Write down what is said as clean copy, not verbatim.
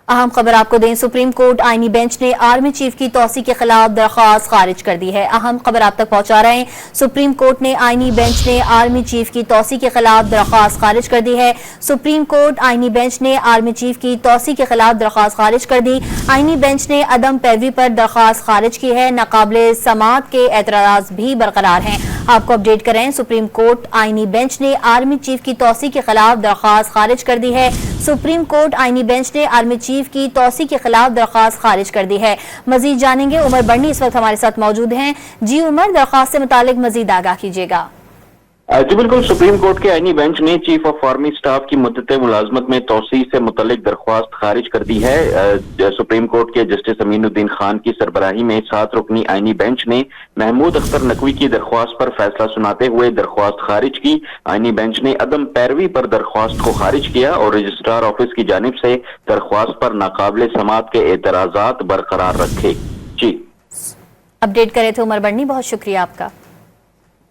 اہم خبر آپ کو دیں، سپریم کورٹ آئینی بینچ نے آرمی چیف کی توسیع کے خلاف درخواست خارج کر دی ہے۔ اہم خبر آپ تک پہنچا رہے ہیں، سپریم کورٹ نے آئینی بینچ نے آرمی چیف کی توسیع کے خلاف درخواست خارج کر دی ہے۔ سپریم کورٹ آئینی بینچ نے آرمی چیف کی توسیع کے خلاف درخواست خارج کر دی۔ آئینی بینچ نے عدم پیروی پر درخواست خارج کی ہے۔ ناقابل سماعت کے اعتراض بھی برقرار ہیں۔ آپ کو اپڈیٹ کریں، سپریم کورٹ آئینی بینچ نے آرمی چیف کی توسیع کے خلاف درخواست خارج کر دی ہے۔ سپریم کورٹ آئینی بینچ نے آرمی چیف کی توسیع کے خلاف درخواست خارج کر دی ہے۔ مزید جانیں گے، عمر بڑنی اس وقت ہمارے ساتھ موجود ہیں۔ جی عمر، درخواست سے متعلق مزید آگاہ کیجیے گا۔ جی بالکل، سپریم کورٹ کے آئینی بینچ نے چیف آف آرمی سٹاف کی مدت ملازمت میں توسیع سے متعلق درخواست خارج کر دی ہے۔ سپریم کورٹ کے جسٹس امین الدین خان کی سربراہی میں 7 رکنی آئینی بینچ نے محمود اختر نقوی کی درخواست پر فیصلہ سناتے ہوئے درخواست خارج کی۔ آئینی بینچ نے عدم پیروی پر درخواست کو خارج کیا اور رجسٹرار آفس کی جانب سے درخواست پر ناقابل سماعت کے اعتراضات برقرار رکھے۔ جی اپڈیٹ کرے تھے عمر بڑنی، بہت شکریہ آپ کا۔